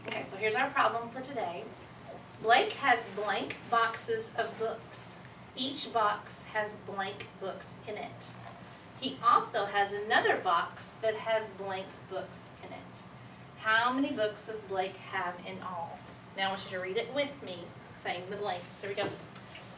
Okay, so here's our problem for today. Blake has blank boxes of books. Each box has blank books in it. He also has another box that has blank books in it. How many books does Blake have in all? Now I want you to read it with me, saying the blanks. Here we go.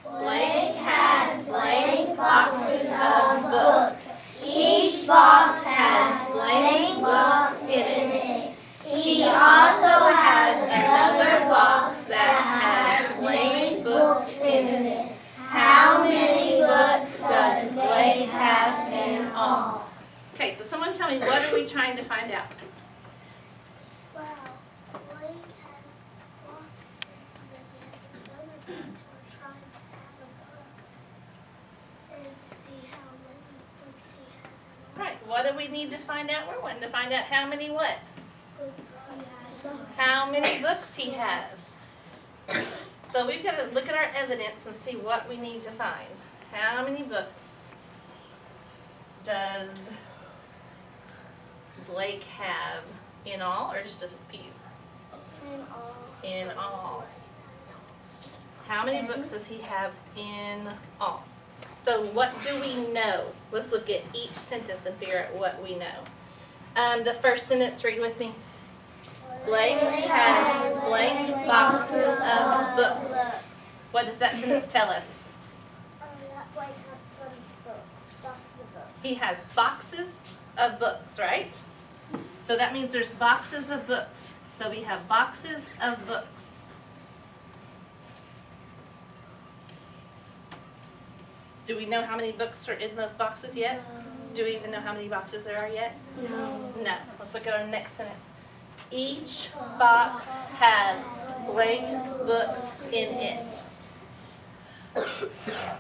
Blake has blank boxes of books. Each box has blank books in it. He also has another box that has blank books in it. How many books does Blake have in all? Okay, so someone tell me, what are we trying to find out? Wow, Blake has boxes and the other books we're trying to have a book and see how many books he has in all. Right, what do we need to find out? We're wanting to find out how many what? Books he has. How many books he has. So we've got to look at our evidence and see what we need to find. How many books does Blake have in all, or just a few? In all. In all. How many books does he have in all? So what do we know? Let's look at each sentence and figure out what we know. The first sentence, read with me. Blake has blank boxes of books. What does that sentence tell us? That Blake has some books. Boxes of books. He has boxes of books, right? So that means there's boxes of books. So we have boxes of books. Do we know how many books are in those boxes yet? Do we even know how many boxes there are yet? No. No. Let's look at our next sentence. Each box has blank books in it.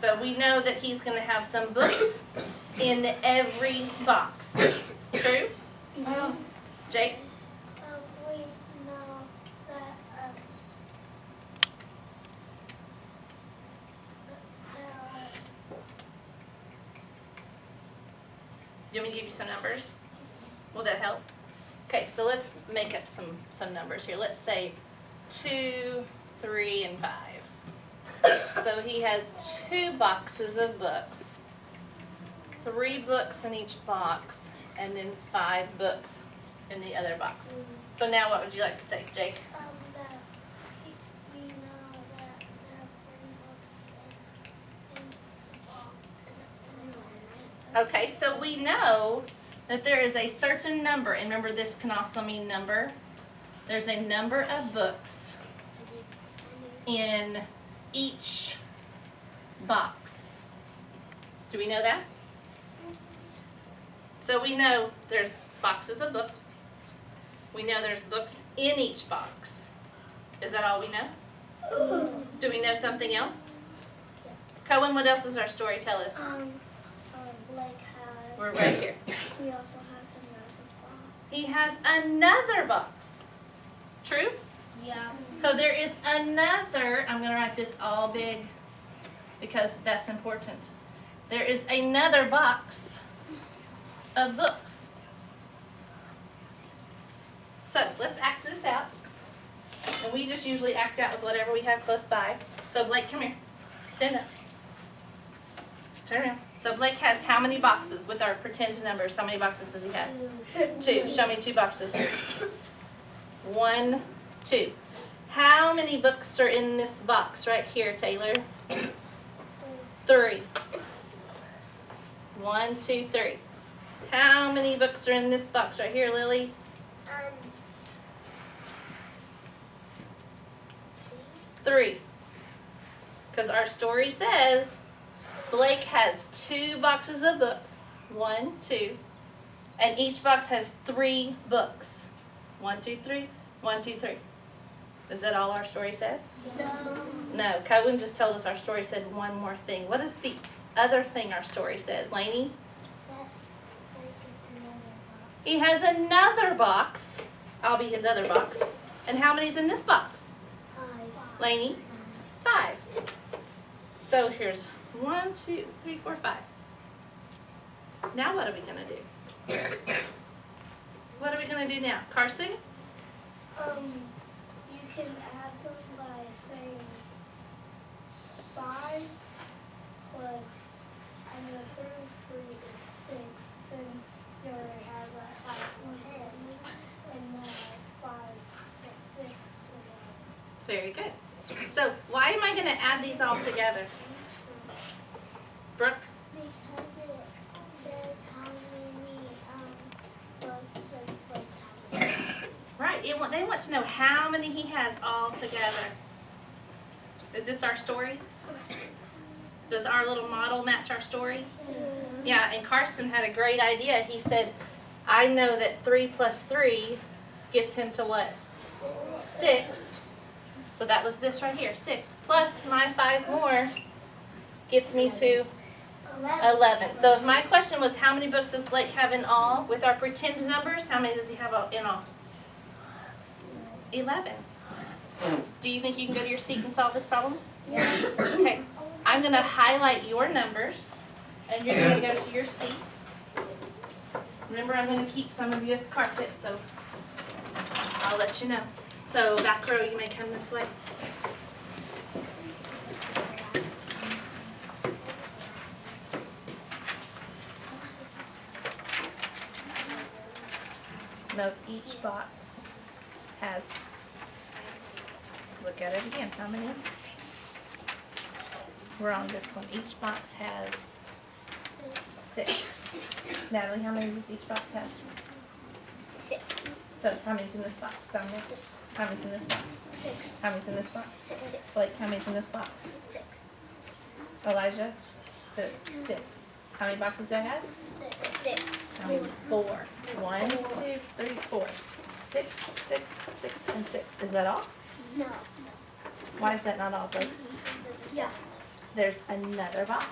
So we know that he's going to have some books in every box. True? Jake? We know that You want me to give you some numbers? Will that help? Okay, so let's make up some numbers here. Let's say 2, 3, and 5. So he has 2 boxes of books, 3 books in each box, and then 5 books in the other box. So now what would you like to say, Jake? that we know that there are 3 books in the box. Okay, so we know that there is a certain number, and remember this can also mean number. There's a number of books in each box. Do we know that? So we know there's boxes of books. We know there's books in each box. Is that all we know? Do we know something else? Cohen, what else does our story tell us? Blake has. We're right here. He also has another box. He has another box. True? Yeah. So there is another, I'm going to write this all big because that's important. There is another box of books. So let's act this out. And we just usually act out with whatever we have close by. So Blake, come here. Stand up. Turn around. So Blake has how many boxes with our pretend numbers? How many boxes does he have? 2. Show me 2 boxes. 1, 2. How many books are in this box right here, Taylor? 3. 1, 2, 3. How many books are in this box right here, Lily? 3. Because our story says Blake has 2 boxes of books. 1, 2. And each box has 3 books. 1, 2, 3. 1, 2, 3. Is that all our story says? No. No. Cohen just told us our story said one more thing. What is the other thing our story says? Lainey? He has another box. I'll be his other box. And how many's in this box? 5. Lainey? 5. So here's 1, 2, 3, 4, 5. Now what are we going to do? What are we going to do now? Carson? can add them by saying 5 plus, and the third 3 is 6. Then you already have that 5 in hand. And now 5 plus 6 is 11. Very good. So why am I going to add these all together? Brooke? Because it says how many books does Blake have. Right. They want to know how many he has all together. Is this our story? Does our little model match our story? Yeah, and Carson had a great idea. He said, I know that 3 plus 3 gets him to what? 6. So that was this right here, 6. Plus my 5 more gets me to 11. So if my question was how many books does Blake have in all, with our pretend numbers, how many does he have in all? 11. Do you think you can go to your seat and solve this problem? Yeah. Okay. I'm going to highlight your numbers, and you're going to go to your seat. Remember, I'm going to keep some of you at the carpet, so I'll let you know. So back row, you may come this way. Note each box has, look at it again, how many? We're on this one. Each box has 6. Natalie, how many does each box have? 6. So how many's in this box down there? How many's in this box? 6. How many's in this box? 6. Blake, how many's in this box? 6. Elijah? 6. How many boxes do I have? 6. How many? 4. 1, 2, 3, 4. 6, 6, 6, and 6. Is that all? No. Why is that not all, Blake? Yeah. There's another box.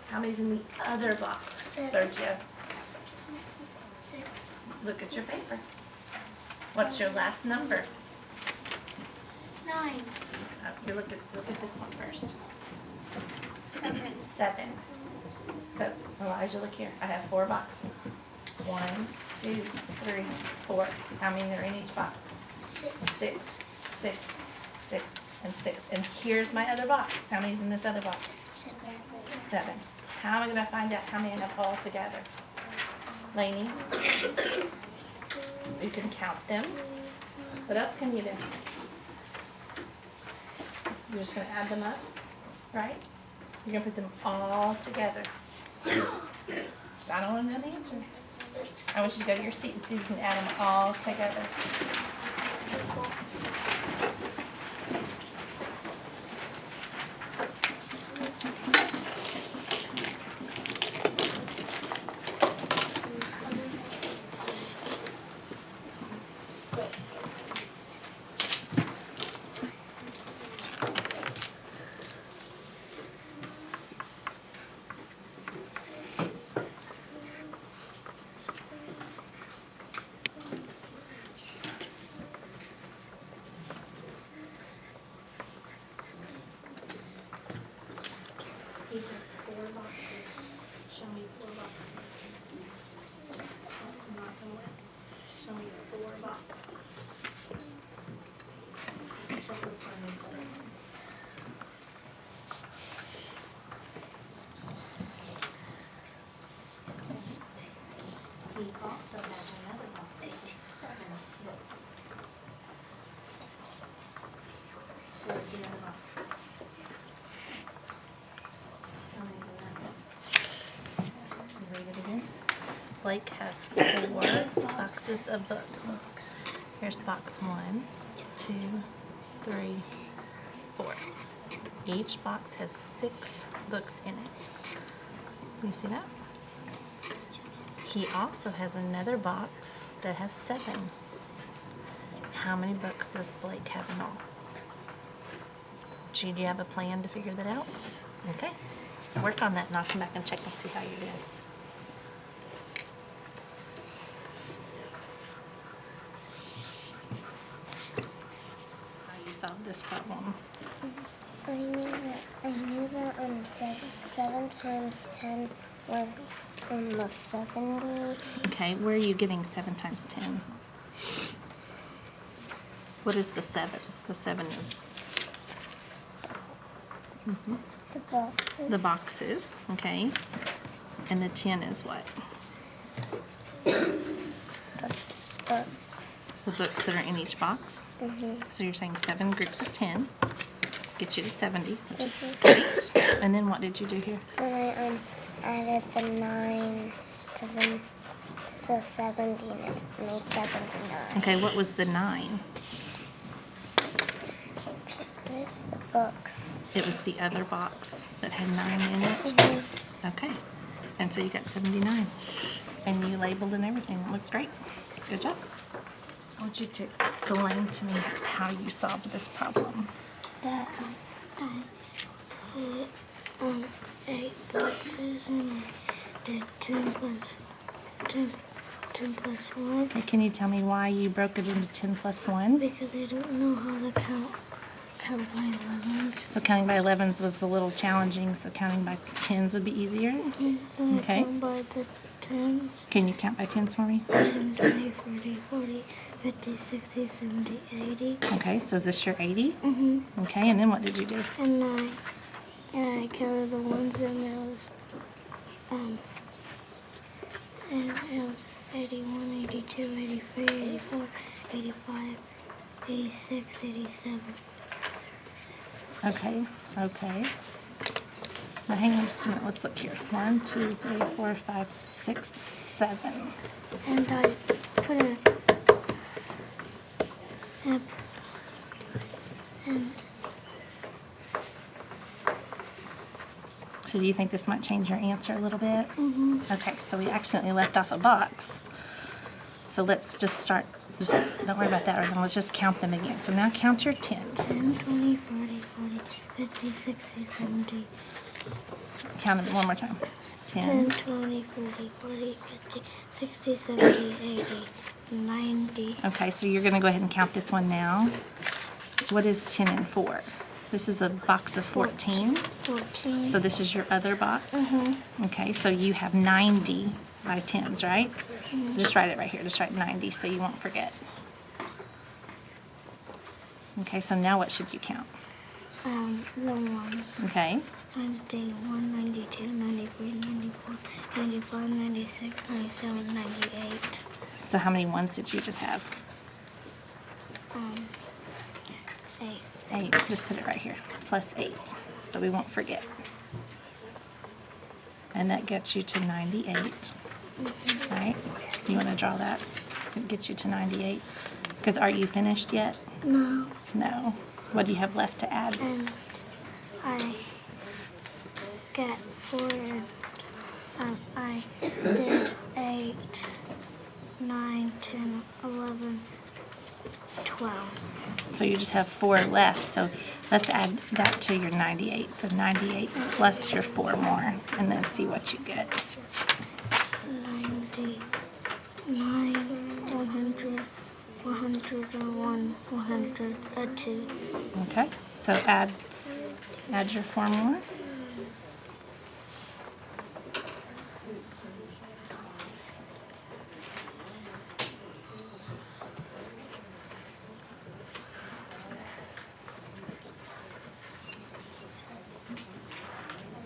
How many's in the other box, 7. Sergio? 6. Look at your paper. What's your last number? 9. You look at this one first. 7. 7. So Elijah, look here. I have 4 boxes. 1, 2, 3, 4. How many are in each box? 6. 6, 6, 6, and 6. And here's my other box. How many's in this other box? 7. How am I going to find out how many I have all together? Lainey? You can count them. What else can you do? You're just going to add them up, right? You're going to put them all together. I don't want to know the answer. I want you to go to your seat and see if you can add them all together. He has 4 boxes. Show me 4 boxes. That's not gonna work. Show me 4 boxes. Show this one in place. He also has another box with 7 books. Where's the other box? Read it again. Blake has 4 boxes of books. Here's box 1, 2, 3, 4. Each box has 6 books in it. Can you see that? He also has another box that has 7. How many books does Blake have in all? G, do you have a plan to figure that out? Okay. Work on that and I'll come back and check and see how you're doing. How you solve this problem? I knew that 7 times 10 was almost 70. Okay, where are you getting 7 times 10? What is the 7? The 7 is The box. the boxes, okay? And the 10 is what? Books. The books that are in each box. So you're saying 7 groups of 10 get you to 70, which is great. And then what did you do here? Then I added the 9 to the 70 and it made 79. Okay, what was the 9? This is the books. It was the other box that had 9 in it. Okay, and so you got 79. And you labeled and everything. That looks great. Good job. I want you to explain to me how you solved this problem. That I put 8 boxes and I did 10 plus 1 Okay, can you tell me why you broke it into 10 plus 1? because I don't know how to count by 11s. So counting by 11s was a little challenging, so counting by 10s would be easier. Then I Okay. count by the 10s. Can you count by 10s for me? 10, 20, 40, 50, 60, 70, 80. Okay, so is this your 80? Mm-hmm. Okay, and then what did you do? And I counted the ones and it was 81, 82, 83, 84, 85, 86, 87. Okay. Now hang on just a minute. Let's look here. 1, 2, 3, 4, 5, 6, 7. And I put and So do you think this might change your answer a little bit? mm-hmm. Okay, so we accidentally left off a box. So let's just start. Just don't worry about that right now. Let's just count them again. So now count your 10s. 10, 20, 40, 50, 60, 70. Count them one more time. 10, 20, 40, 50, 60, 70, 80, 90. Okay, so you're going to go ahead and count this one now. What is 10 and 4? This is a box of 14. 14. So this is your other box. Mm-hmm. Okay, so you have 90 by 10s, right? So just write it right here. Just write 90 so you won't forget. Okay, so now what should you count? The ones. Okay, 91, 92, 93, 94, 95, 96, 97, 98. so how many ones did you just have? 8. 8. Just put it right here. Plus 8, so we won't forget. And that gets you to 98. Right? You want to draw that? It gets you to 98. Because are you finished yet? No. No. What do you have left to add? And I get 4 and I did 8, 9, 10, 11, 12. So you just have 4 left. So let's add that to your 98. So 98 plus your 4 more, and then see what you get. 99, 100, 101, 102. Okay. So add your 4 more.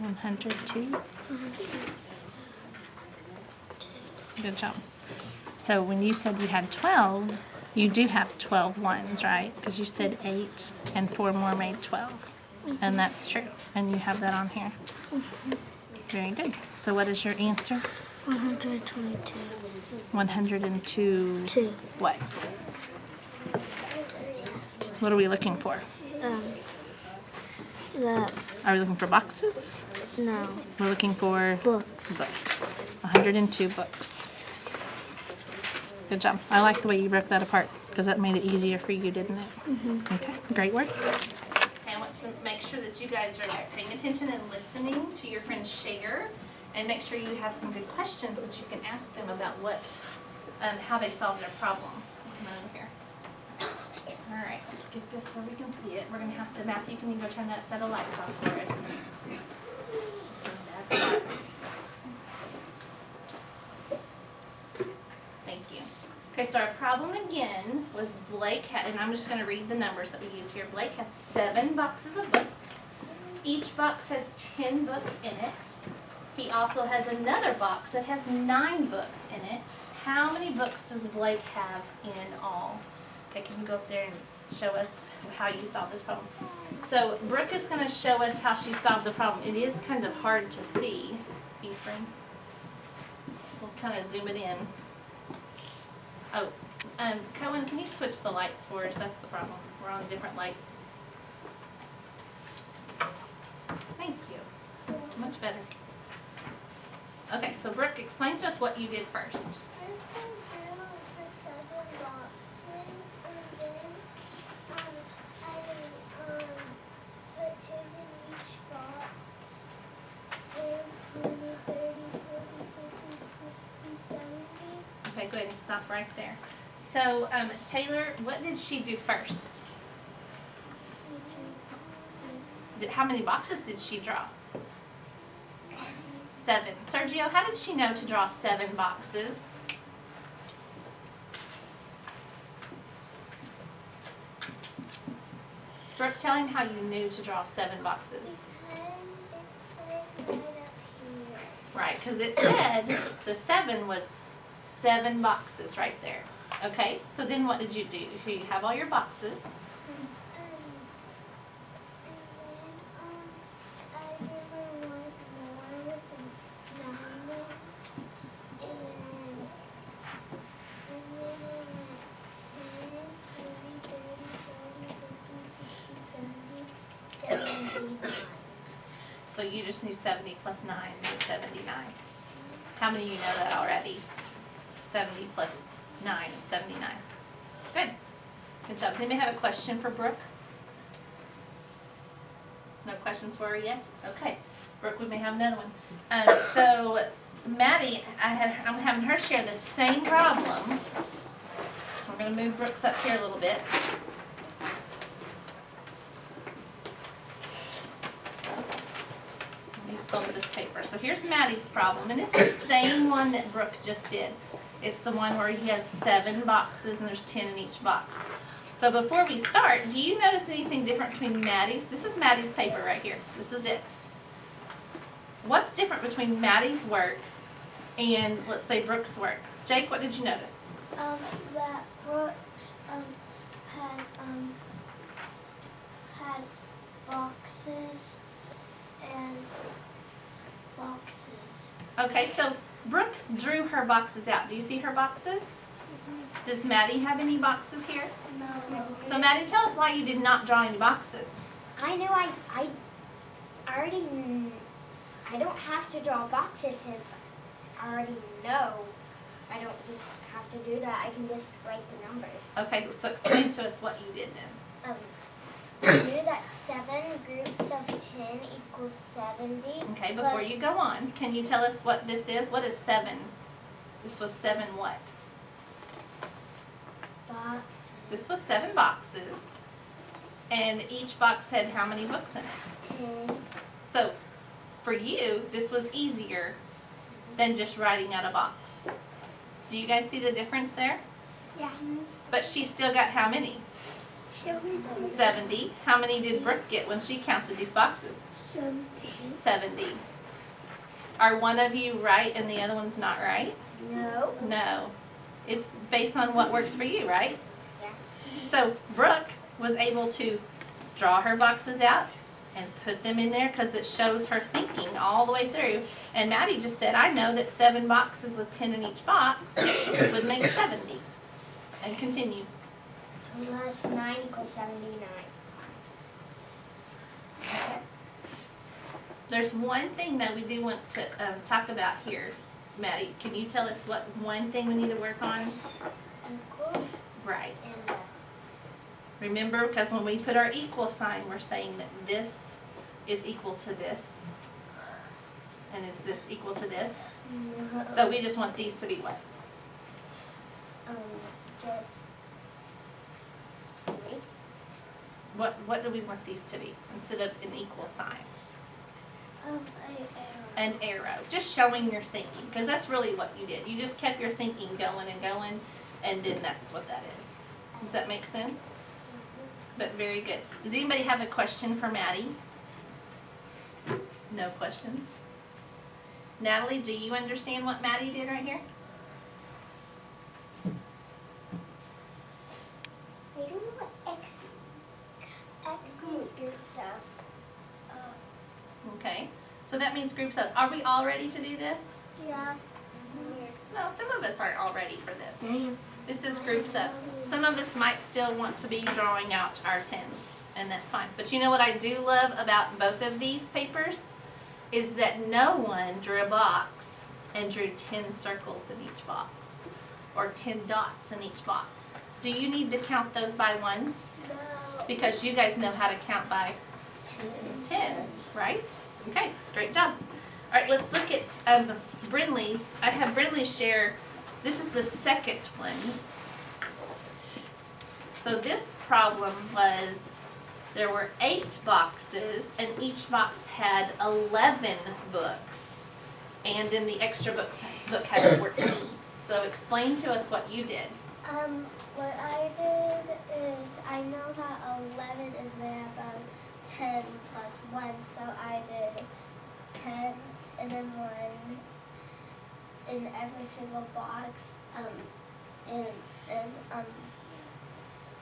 $102. Good job. So when you said you had 12, you do have 12 ones, right? Because you said 8 and 4 more made 12. And that's true. And you have that on here. Very good. So what is your answer? 122. 102. 2. What? What are we looking for? The Are we looking for boxes? no We're looking for books. books. 102 books. Good job. I like the way you broke that apart because that made it easier for you, didn't it? Okay, great work. I want to make sure that you guys are paying attention and listening to your friends share, and make sure you have some good questions that you can ask them about how they solve their problem. So come on over here. All right, let's get this where we can see it. We're gonna have to, Matthew, can you go turn that set of lights off for us? It's just a bad spot. Thank you. Okay, so our problem again was Blake had, and I'm just going to read the numbers that we use here. Blake has 7 boxes of books. Each box has 10 books in it. He also has another box that has 9 books in it. How many books does Blake have in all? Okay, can you go up there and show us how you solve this problem? So Brooke is going to show us how she solved the problem. It is kind of hard to see, Ephraim. We'll kind of zoom it in. Oh, Cohen, can you switch the lights for us? That's the problem. We're on different lights. Thank you. Much better. Okay, so Brooke, explain to us what you did first. I went through the 7 boxes, and then I put 10 in each box. 10, 20, 30, 40, 50, 60, 70. Okay, go ahead and stop right there. So, Taylor, what did she do first? How many boxes did she draw? 7. Sergio, how did she know to draw 7 boxes? Brooke, tell him how you knew to draw 7 boxes. Because it said right up here. Right, because it said the 7 was 7 boxes right there. Okay, so then what did you do? Here you have all your boxes. So you just knew 70 plus 9 made 79. How many of you know that already? 70 plus 9 is 79. Good. Good job. Does anybody have a question for Brooke? No questions for her yet? Okay. Brooke, we may have another one. So Maddie, I'm having her share the same problem. So we're going to move Brooke's up here a little bit. Let me fold this paper. So here's Maddie's problem, and it's the same one that Brooke just did. It's the one where he has 7 boxes and there's 10 in each box. So before we start, do you notice anything different between Maddie's? This is Maddie's paper right here. This is it. What's different between Maddie's work and, let's say, Brooke's work? Jake, what did you notice? That Brooks had boxes and boxes. Okay, so Brooke drew her boxes out. Do you see her boxes? Does Maddie have any boxes here? No. So Maddie, tell us why you did not draw any boxes. I know I already, I don't have to draw boxes if I already know. I don't just have to do that. I can just write the numbers. Okay, so explain to us what you did then. I knew that 7 groups of 10 equals 70. Okay, before you go on, can you tell us what this is? What is 7? This was 7 what? Box. This was 7 boxes. And each box had how many books in it? 10. So, for you, this was easier than just writing out a box. Do you guys see the difference there? Yeah. But she still got how many? 70. How many did Brooke get when she counted these boxes? 70. Are one of you right and the other one's not right? No. No. It's based on what works for you, right? Yeah. So Brooke was able to draw her boxes out and put them in there because it shows her thinking all the way through. And Maddie just said, I know that 7 boxes with 10 in each box would make 70. And continue. Plus 9 equals 79. There's one thing that we do want to talk about here. Maddie, can you tell us what one thing we need to work on? Equals. Right. And Remember, because when we put our equal sign, we're saying that this is equal to this. And is this equal to this? So we just want these to be what? just erase. What do we want these to be instead of an equal sign? An arrow. Just showing your thinking, because that's really what you did. You just kept your thinking going and going, and then that's what that is. Does that make sense? But very good. Does anybody have a question for Maddie? No questions? Natalie, do you understand what Maddie did right here? I don't know what X means group stuff. Okay. So that means groups of. Are we all ready to do this? Yeah. No, some of us aren't all ready for this. This is groups up. Some of us might still want to be drawing out our tens, and that's fine. But you know what I do love about both of these papers is that no one drew a box and drew 10 circles in each box or 10 dots in each box. Do you need to count those by ones? No. Because you guys know how to count by tens, right? Okay, great job. All right, let's look at Brinley's. I have Brinley share. This is the second one. So this problem was there were 8 boxes and each box had 11 books. And then the extra book had 14. So explain to us what you did. What I did is I know that 11 is made up of 10 plus 1, so I did 10 and then 1 in every single box.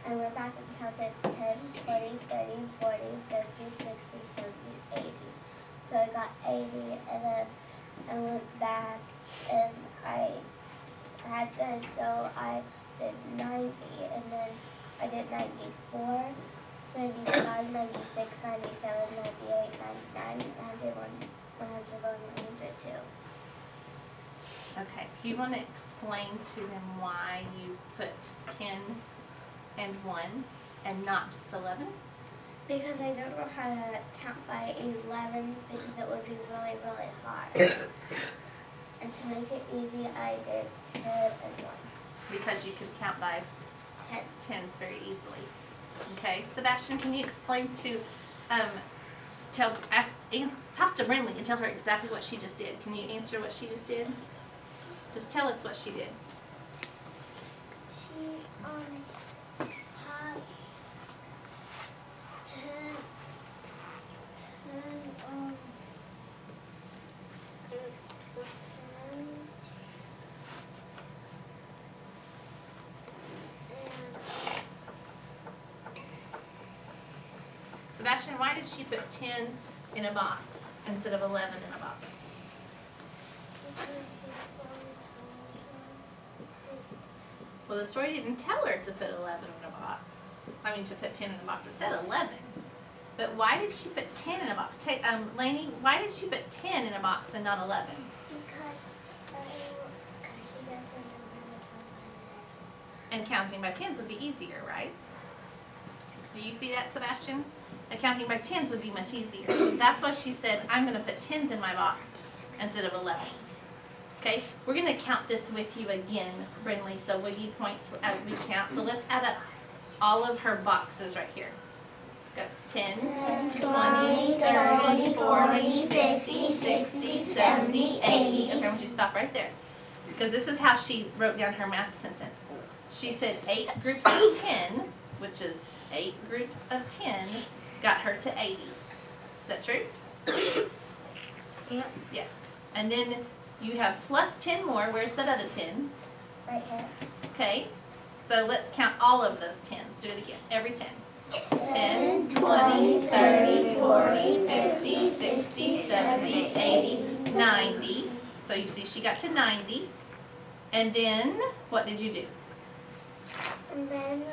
I went back and counted 10, 20, 30, 40, 50, 60, 70, 80. So I got 80, and then I went back and I had this, so I did 90, and then I did 94, 95, 96, 97, 98, 99, 101, 101, 102. Okay, do you want to explain to them why you put 10 and 1 and not just 11? Because I don't know how to count by 11 because it would be really, really hard. And to make it easy, I did 10 and 1. Because you could count by 10. tens very easily. Okay, Sebastian, can you explain to, talk to Brinley and tell her exactly what she just did. Can you answer what she just did? Just tell us what she did. She had 10 groups of 10. Sebastian, why did she put 10 in a box instead of 11 in a box? Well, the story didn't tell her to put 11 in a box. I mean, to put 10 in a box. It said 11. But why did she put 10 in a box? Lainey, why did she put 10 in a box and not 11? Because she doesn't know And counting by tens would be easier, right? Do you see that, Sebastian? And counting by tens would be much easier. So that's why she said, I'm going to put 10s in my box instead of 11s. Okay, we're going to count this with you again, Brinley, so will you point as we count? So let's add up all of her boxes right here. Go. 10, 20, 30, 40, 50, 60, 70, 80. Okay, I want you to stop right there. Because this is how she wrote down her math sentence. She said 8 groups of 10, which is 8 groups of 10, got her to 80. Is that true? Yep. Yes. And then you have plus 10 more. Where's that other 10? Right here. Okay. So let's count all of those 10s. Do it again. Every 10. 10, 20, 30, 40, 50, 60, 70, 80, 90. So you see she got to 90. And then what did you do? And then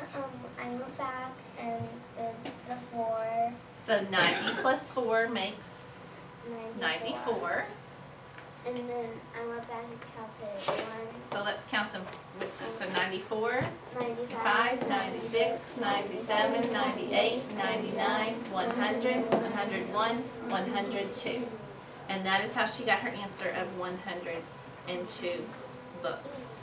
I went back and did the 4. So 90 plus 4 makes 94. 94. And then I went back and counted 1, So let's count them with you. So 94, 95, 95, 96, 97, 98, 99, 100, 101, 102. And that is how she got her answer of 102 books.